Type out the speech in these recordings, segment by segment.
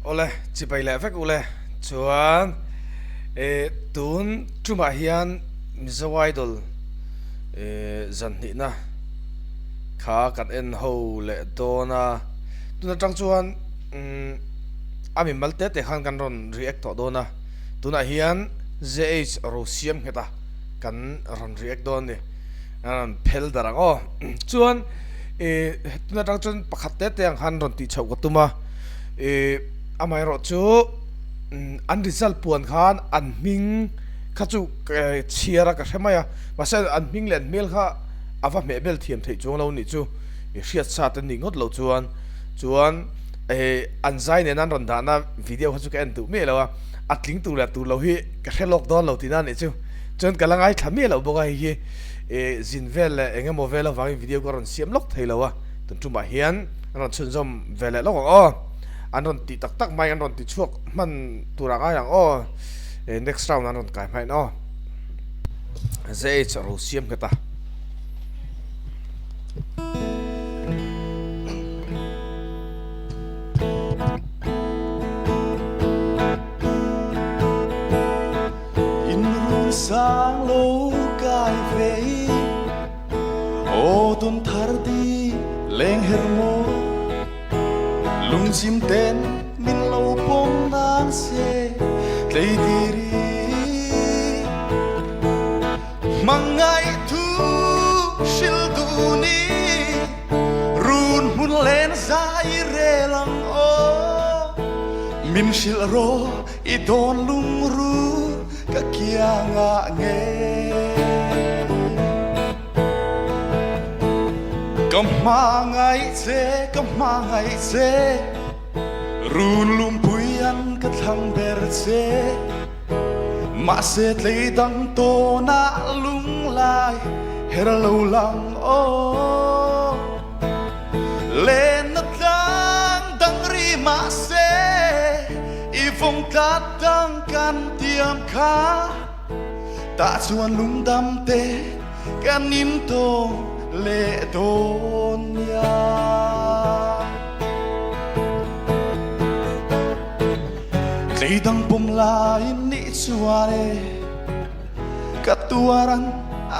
ole chỉ bay lẹ vek ole chuan tun chuma hian mizawai dol zan hi na kha kan en ho le dona tuna tang chuan ami malte te khan kan ron react to dona tuna hian zh rosiam heta kan ron react don ni an phel darang o chuan tuna tang chuan pakhat te te ang han ron ti chau ko tuma amai ro chu an result puan khan an ming kha chu chiara ka hemaya masa an ming len mel kha awa me bel thiam thei chung lo ni chu riat sa tan ni ngot lo chuan an zai ne nan ron da na video kha chu ka en tu me lo atling tu la tu lo hi ka helok don lo tina ni chu chuan kalangai thami lo boga hi zin vel engemaw vel awang video ko ron siam lok thei lo wa tun tuma hian ron chun zom vele lo o an ron ti tak mai an ron ti chuak man tura ga yang o next round an ron kai mai no zai ro siam ka ta in run sang lo kai ve o ton thar di leng her mo lung chim ten min lo pom nang se tei diri mangai thu shil du ni run mun len zai re lang o min shil ro I don lung ru ka kia nga nge Kamangay se Run lumpuyan ka thang ber se Ma se tlay dang to na lung lai Hera lo lang o Len na dang ri ma se I vong tat dang kan tiam ka Ta chuan lung dam te kan nim to le don ya Leidang pom lain ni chuare katuaran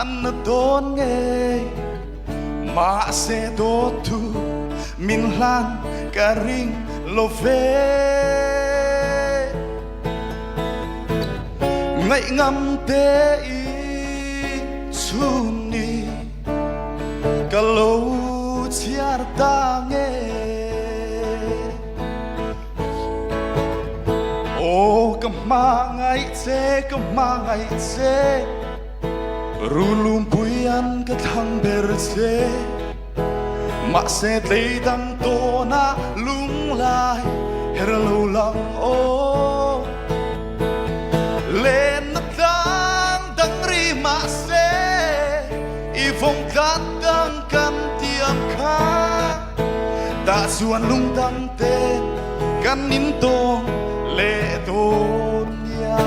an don nge ma se do tu min lan karing lo ve ngai ngam te I chuni kalau ciar tange oh kemangai se rulum puyan ketang berse mak se leidang tona lung lai herlo lang oh len dang ri mak se Ivong datang kan tiam ka Ta suan lung dang te kan ninto le don ya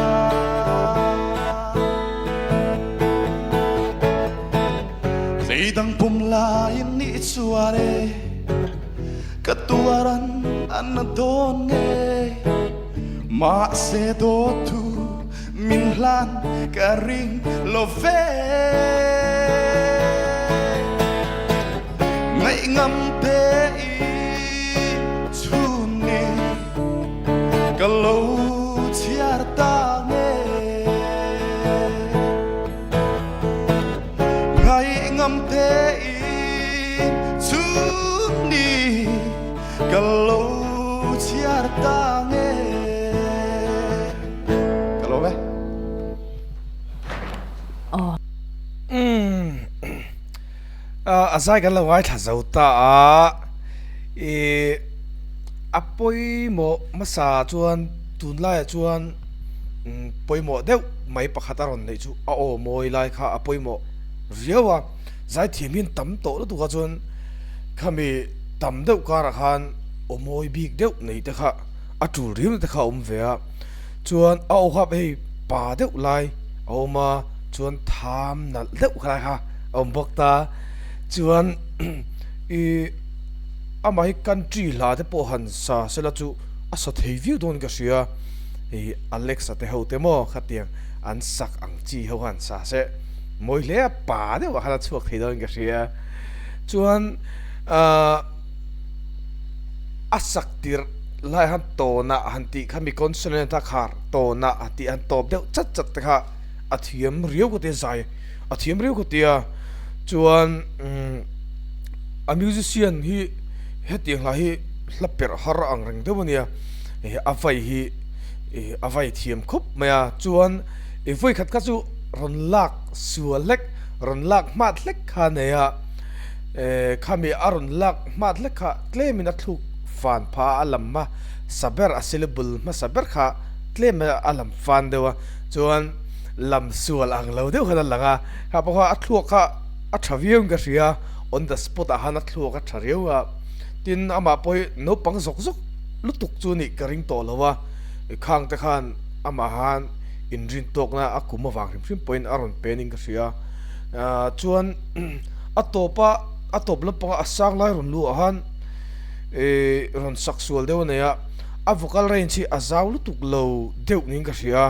Leidang pom lain ni suare Katuaran an don nge Ma se do tu min lan karing lo ve Ngai ngam te I chuni kalau ciar tange Ngai ngam te I chuni kalau ciar tange Kalau be azai kan lawai tha zauta apoi mo masa chuan tunlai chuan poimo deuh mai pakhataron nei chu a o moi lai kha apoi mo riawa zai thimin tam to tu ka chuan khami tam deuh kara khan o moi bik deuh nei te kha atu rim te kha vea chuan a o khap hei pa deuh lai oma chuan tham na deuh kha ha bok ta chuan amai country la te po han sa sela chu asa thei view don ka sia Alexa te ho te mo khatiang an sak ang chi ho han sa se moi le pa de wa hala chuak thei don ka sia chuan asak tir lai han to na han ti khami consonant ta khar to na ati an top deuh chat chat ta kha athiam riu ko te zai athiam riu ko tia chuan a musician hi hetiang la hi hlaper har ang reng deunia avai hi avai thiam khup maya chuan voi khat ka chu ron lak sualek ron lak mat lek kha neya khami aron lak mat lek kha claimina thuk fan pha alam ma saber asilable ma saber kha claim alam fan dewa chuan lam sual ang lo deuh hana langa ha pa athluk kha athavium ga ria on the spot a hana thluk a tharewa tin ama poi no pang zok zok lutuk chu ni karing to lowa khang te khan ama han in rin tok na akuma wang rim point aron pening ka ria chuan atop la panga asang lai ron lu han ron sexual deuh neya a vocal range hi azaw lutuk lo deuh ning ka ria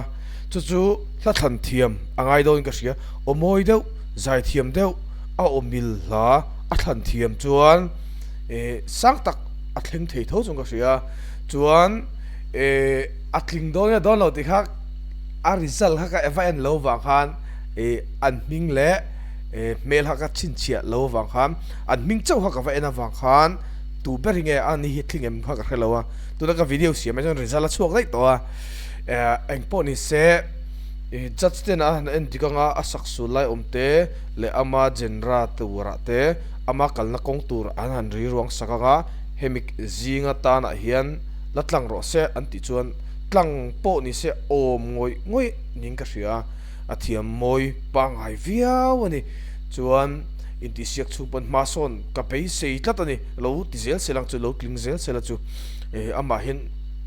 chu la than thiam angai don ka ria omoi deuh zai thiam deuh a omil la a than thiam chuan sang tak a thleng thei tho chung ka ria chuan a tling don ya don lo ti kha a result ha ka evan lo wang khan an ming le mel ha ka chin chia lo wang khan an ming chau ha ka va ena wang khan tu beringe ani hi thlingem ha ka khelawa tu na ka video siam ma jon result a chuak dai to eng po ni se judge ten a en dikanga a saksu lai omte le ama genra tura te ama kalna kong tur an han ri ruang sakanga hemik zinga ta na hian latlang ro se anti chuan tlang po ni se om ngoi ning ka ria athiam moi pangai viau ani chuan inti siak chu pon ma son ka pei sei tlatani lo ti zel selang chu lo kling zel sela chu ama hin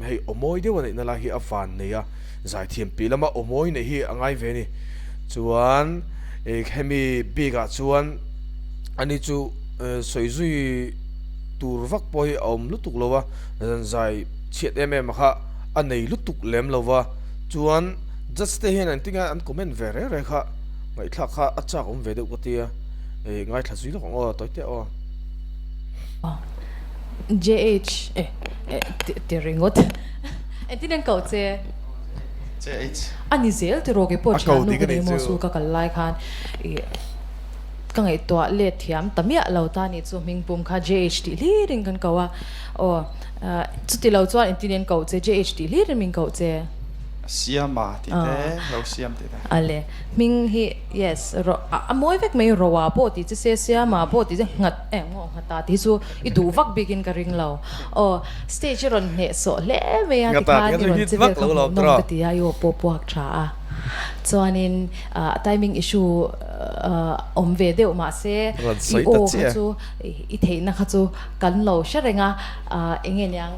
hei omoi de wani na la hi avan ne ya zai thiam pi lama omoi ne hi angai ve ni chuan hemi biga chuan ani chu soizui turvak poi om lutuk lowa zai chiat em kha anei lutuk lem lowa chuan just te hen an tinga an comment ve re kha ngai thla kha acha om ve de ko tia ngai thla zui lo ngo toite o JH ti ringot entinan kau che ani zel ti roge po cha no ni mo su ka kalai khan ka ngai to le thiam tamia lo ta ni chu ming pum kha JH ti li ring kan kawa o chu ti lo chuan entinan kau che JH ti li ring ming kau che siama ti te lo siam ti te ale ming hi yes ro amoi vek mai rowa po ti se siama po ti ngat ngo ngata ti chu I du vak begin ka ring lo o stage ron ne so le me ya ti kha ni ron che vek lo no ti ya yo po po hak tha a chuanin timing issue om ve deuh ma se I o kha chu I theina kha chu kan lo sharenga engen yang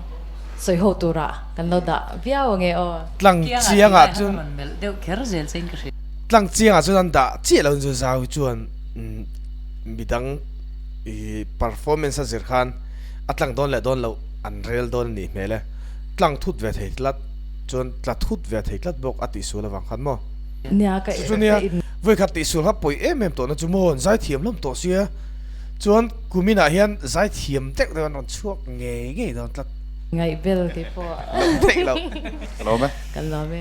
soi ho tura kan lo da viao nge o tlang chianga chun deu kher zel sein ka tlang chianga chun an da chi lo chu zau chuan midang performance a zir khan atlang don lo an rel don ni mele tlang thut ve thei tlat chuan tla thut ve thei tlat bok ati su la wang khan mo nia ka chunia voi khat ti su ha poi em to na chu mon zai thiam lam to sia chuan kumina hian zai thiam tek don chuak nge don tlat ngai bel ke po thei lo lo me kan lo me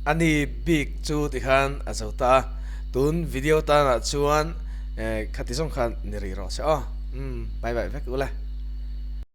ani big chu ti khan azota tun video ta na chuan khati song khan ni ri ro se bye bye vek ule